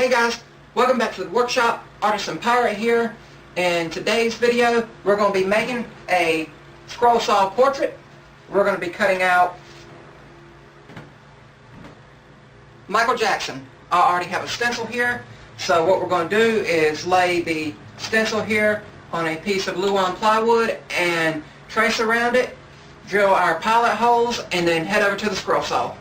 Hey guys, welcome back to the workshop. Artisan Pirate here. In today's video, we're going to be making a scroll saw portrait. We're going to be cutting out Michael Jackson. I already have a stencil here, so what we're going to do is lay the stencil here on a piece of Luan plywood and trace around it, drill our pilot holes, and then head over to the scroll saw.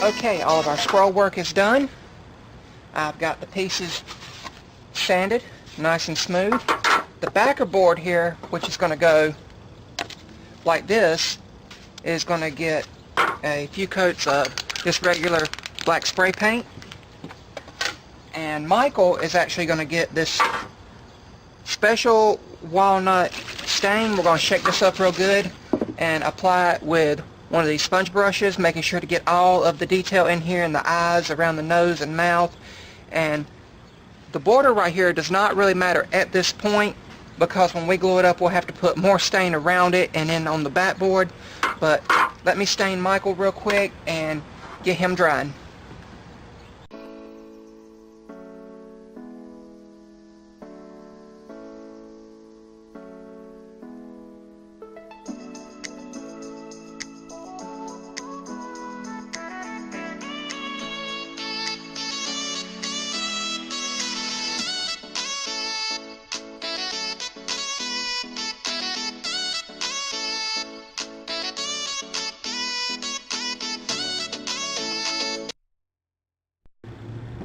Okay, all of our scroll work is done. I've got the pieces sanded nice and smooth. The backer board here, which is going to go like this, is going to get a few coats of just regular black spray paint. And Michael is actually going to get this special walnut stain. We're going to shake this up real good and apply it with one of these sponge brushes, making sure to get all of the detail in here in the eyes, around the nose and mouth. And the border right here does not really matter at this point, because when we glue it up we'll have to put more stain around it and then on the backboard. But let me stain Michael real quick and get him drying.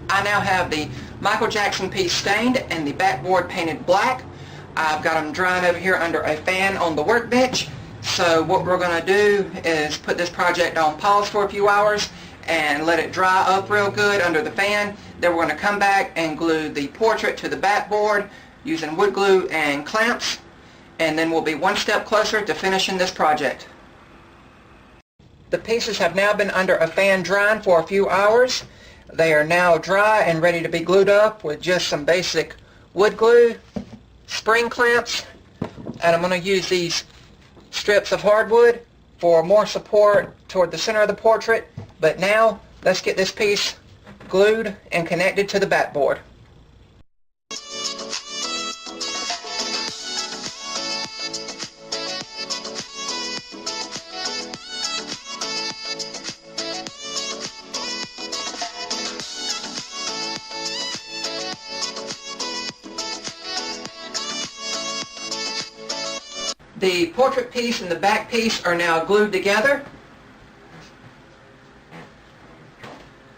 I now have the Michael Jackson piece stained and the backboard painted black. I've got them drying over here under a fan on the workbench. So what we're going to do is put this project on pause for a few hours and let it dry up real good under the fan. Then we're going to come back and glue the portrait to the backboard using wood glue and clamps, and then we'll be one step closer to finishing this project. The pieces have now been under a fan drying for a few hours. They are now dry and ready to be glued up with just some basic wood glue, spring clamps, and I'm going to use these strips of hardwood for more support toward the center of the portrait. But now let's get this piece glued and connected to the backboard. The portrait piece and the back piece are now glued together.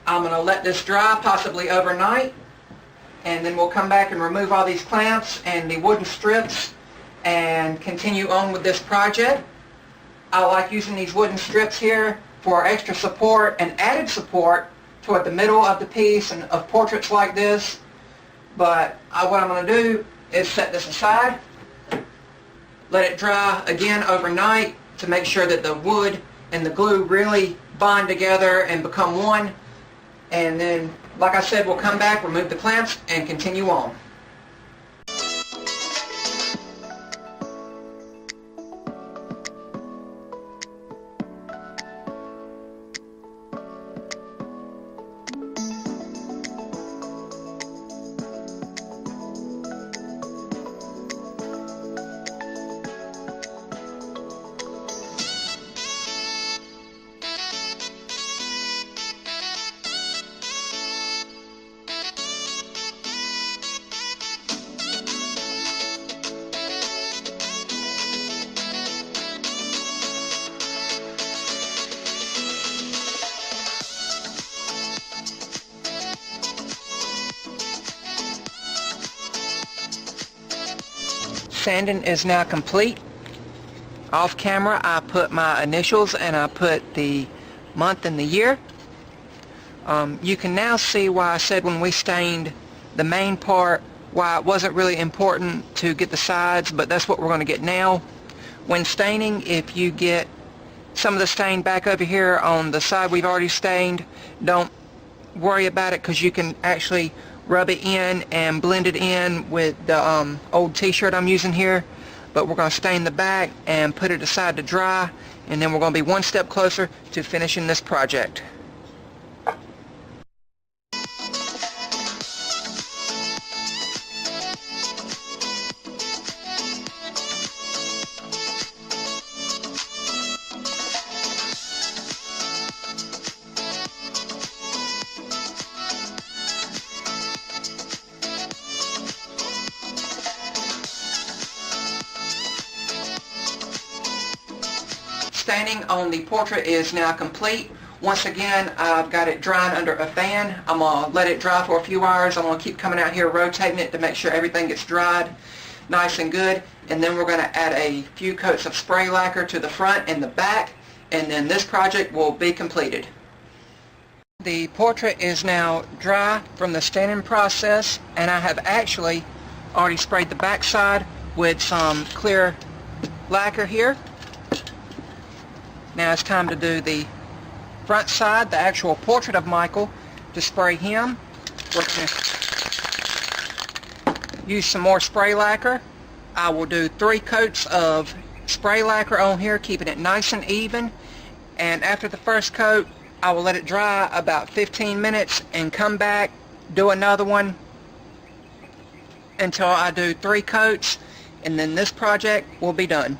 I'm going to let this dry possibly overnight, and then we'll come back and remove all these clamps and the wooden strips and continue on with this project. I like using these wooden strips here for extra support and added support toward the middle of the piece and of portraits like this. But what I'm going to do is set this aside, let it dry again overnight to make sure that the wood and the glue really bond together and become one. And then, like I said, we'll come back, remove the clamps, and continue on. Sanding is now complete. Off camera I put my initials and I put the month and the year. You can now see why I said when we stained the main part why it wasn't really important to get the sides, but that's what we're going to get now. When staining, if you get some of the stain back over here on the side we've already stained, don't worry about it, because you can actually rub it in and blend it in with the old t-shirt I'm using here. But we're going to stain the back and put it aside to dry, and then we're going to be one step closer to finishing this project. Staining on the portrait is now complete. Once again, I've got it drying under a fan. I'm going to let it dry for a few hours. I'm going to keep coming out here rotating it to make sure everything gets dried nice and good. And then we're going to add a few coats of spray lacquer to the front and the back, and then this project will be completed. The portrait is now dry from the staining process, and I have actually already sprayed the back side with some clear lacquer here. Now it's time to do the front side, the actual portrait of Michael. To spray him, we're going to use some more spray lacquer. I will do 3 coats of spray lacquer on here, keeping it nice and even. And after the first coat, I will let it dry about 15 minutes and come back, do another one until I do 3 coats, and then this project will be done.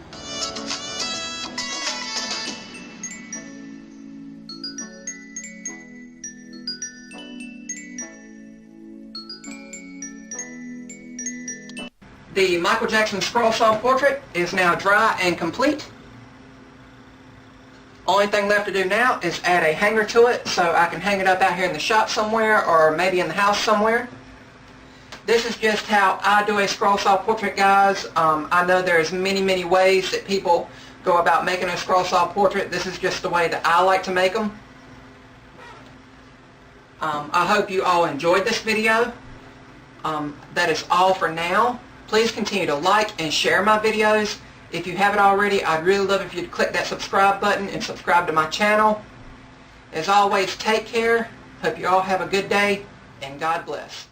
The Michael Jackson scroll saw portrait is now dry and complete. Only thing left to do now is add a hanger to it so I can hang it up out here in the shop somewhere, or maybe in the house somewhere. This is just how I do a scroll saw portrait, guys. I know there's many ways that people go about making a scroll saw portrait. This is just the way that I like to make them. I hope you all enjoyed this video. That is all for now. Please continue to like and share my videos. If you haven't already, I'd really love if you'd click that subscribe button and subscribe to my channel. As always, take care. Hope you all have a good day, and God bless.